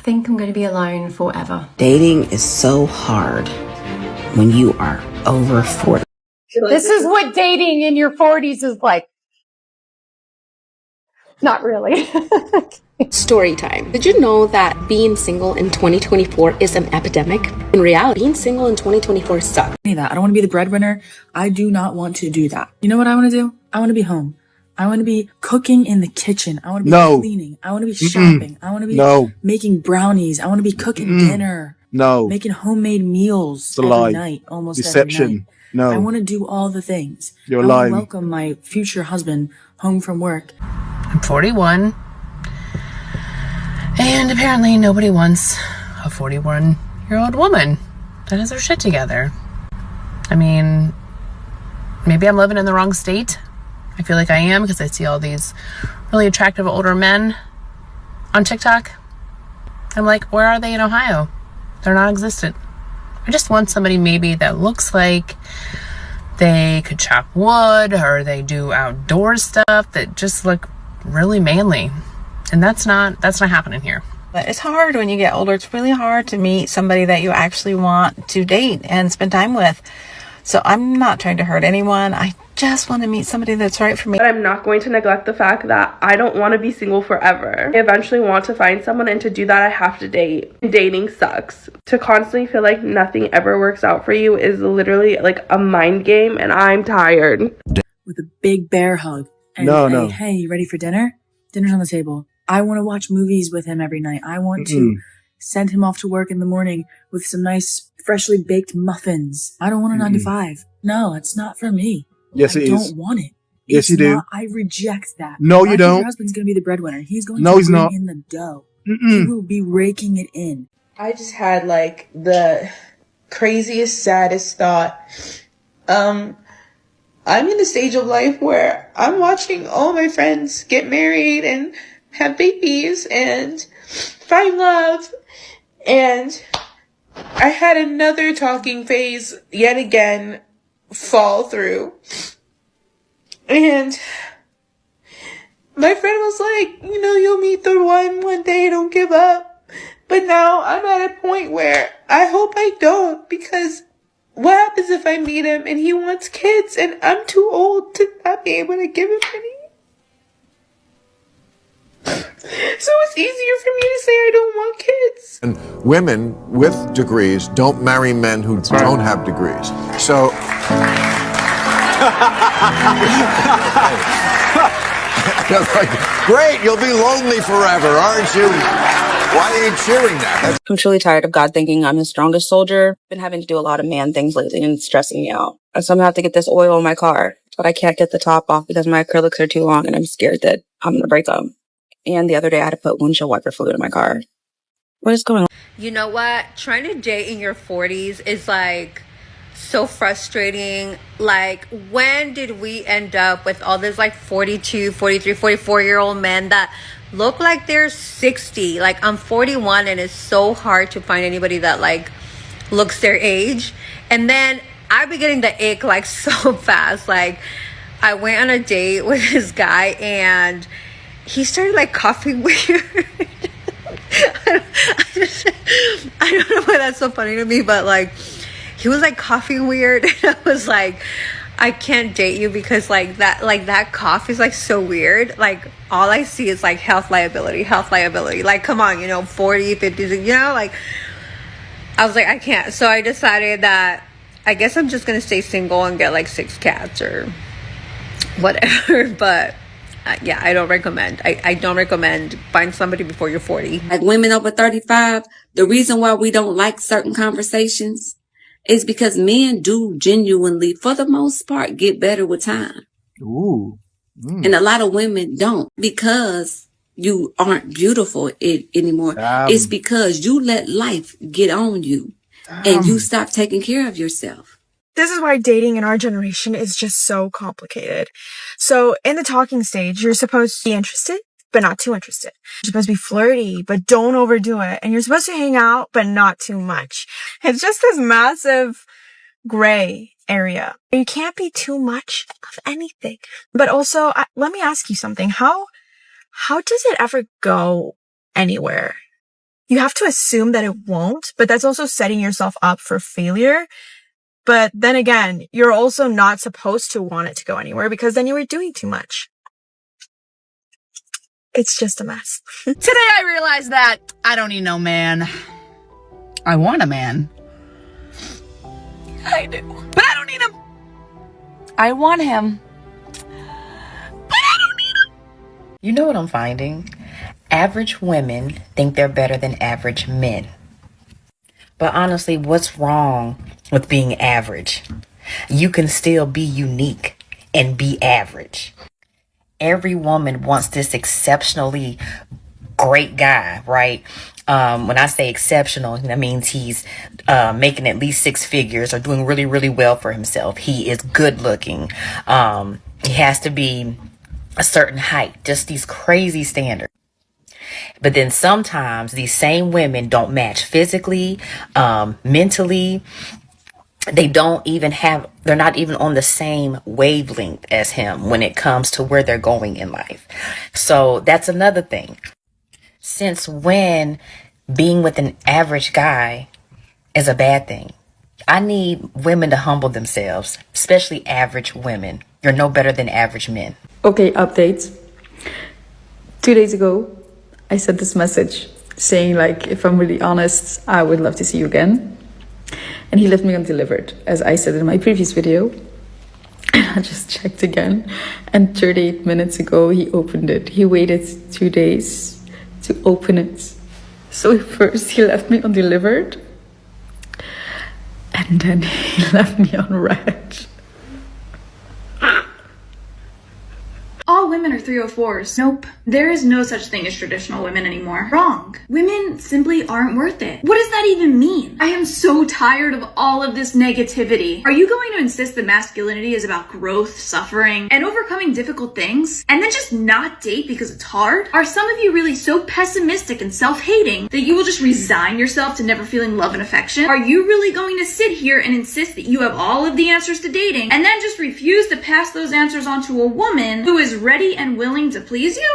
think I'm going to be alone forever. Dating is so hard when you are over 40. This is what dating in your 40s is like. Not really. Story time. Did you know that being single in 2024 is an epidemic? In reality, being single in 2024 sucks. I don't want to be the breadwinner. I do not want to do that. You know what I want to do? I want to be home. I want to be cooking in the kitchen. I want to be cleaning. I want to be shopping. I want to be making brownies. I want to be cooking dinner. Making homemade meals every night, almost every night. I want to do all the things. You're I lying. want to welcome my future husband home from work. I'm 41. And apparently nobody wants a 41-year-old woman that has her shit together. I mean, maybe I'm living in the wrong state. I feel like I am because I see all these really attractive older men on TikTok. I'm like, where are they in Ohio? They're non-existent. I just want somebody maybe that looks like they could chop wood or they do outdoor stuff that just look really manly. And that's not happening here. But it's hard when you get older. It's really hard to meet somebody that you actually want to date and spend time with. So I'm not trying to hurt anyone. I just want to meet somebody that's right for me. But I'm not going to neglect the fact that I don't want to be single forever. I eventually want to find someone, and to do that I have to date. Dating sucks. To constantly feel like nothing ever works out for you is literally like a mind game, and I'm tired. With a big bear hug. And hey, you ready for dinner? Dinner's on the table. I want to watch movies with him every night. I want to send him off to work in the morning with some nice, freshly baked muffins. I don't want a 9 to 5. No, it's not for me. Yes, it is. I don't want it. Yes, you do. I reject that. No, you don't. Your husband's going to be the breadwinner. He's going to bring in the dough. He will be raking it in. I just had like the craziest, saddest thought. I'm in the stage of life where I'm watching all my friends get married and have babies and find love. And I had another talking phase yet again fall through. And my friend was like, you'll meet the one day, don't give up. But now I'm at a point where I hope I don't, because what happens if I meet him and he wants kids and I'm too old to not be able to give him any? So it's easier for me to say I don't want kids. And women with degrees don't marry men who don't have degrees. So... Great, you'll be lonely forever, aren't you? Why are you cheering that? I'm truly tired of God thinking I'm his strongest soldier. Been having to do a lot of man things lately and it's stressing me out. I somehow have to get this oil in my car, but I can't get the top off because my acrylics are too long and I'm scared that I'm going to break them. And the other day I had to put windshield wiper fluid in my car. What is going on? You know what? Trying to date in your 40s is like so frustrating. Like, when did we end up with all this like 42, 43, 44-year-old men that look like they're 60? Like, I'm 41 and it's so hard to find anybody that like looks their age. And then I've been getting the ick like so fast. Like, I went on a date with this guy and he started like coughing weird. I don't know why that's so funny to me, but like he was like coughing weird and I was like, I can't date you because that cough is like so weird. Like, all I see is like health liability. Like, come on, 40, 50, like, I was like, I can't. So I decided that I guess I'm just going to stay single and get like 6 cats or whatever. But yeah, I don't recommend. I don't recommend find somebody before you're 40. Like, women over 35, the reason why we don't like certain conversations is because men do genuinely, for the most part, get better with time. Ooh. And a lot of women don't, because you aren't beautiful anymore. It's because you let life get on you and you stop taking care of yourself. This is why dating in our generation is just so complicated. So in the talking stage, you're supposed to be interested, but not too interested. You're supposed to be flirty, but don't overdo it. And you're supposed to hang out, but not too much. It's just this massive gray area. You can't be too much of anything. But also, let me ask you something. How does it ever go anywhere? You have to assume that it won't, but that's also setting yourself up for failure. But then again, you're also not supposed to want it to go anywhere because then you were doing too much. It's just a mess. Today I realized that I don't need no man. I want a man. I do. But I don't need him. I want him. But I don't need him. You know what I'm finding? Average women think they're better than average men. But honestly, what's wrong with being average? You can still be unique and be average. Every woman wants this exceptionally great guy, right? When I say exceptional, that means he's making at least 6 figures or doing really, really well for himself. He is good looking. He has to be a certain height, just these crazy standards. But then sometimes these same women don't match physically, mentally. They're not even on the same wavelength as him when it comes to where they're going in life. So that's another thing. Since when being with an average guy is a bad thing? I need women to humble themselves, especially average women. You're no better than average men. Okay, update. 2 days ago, I sent this message saying, like, if I'm really honest, I would love to see you again. And he left me undelivered, as I said in my previous video. I just checked again, and 38 minutes ago he opened it. He waited 2 days to open it. So first he left me undelivered, and then he left me on red. All women are 304s. Nope. There is no such thing as traditional women anymore. Wrong. Women simply aren't worth it. What does that even mean? I am so tired of all of this negativity. Are you going to insist that masculinity is about growth, suffering, and overcoming difficult things, and then just not date because it's hard? Are some of you really so pessimistic and self-hating that you will just resign yourself to never feeling love and affection? Are you really going to sit here and insist that you have all of the answers to dating, and then just refuse to pass those answers on to a woman who is ready and willing to please you?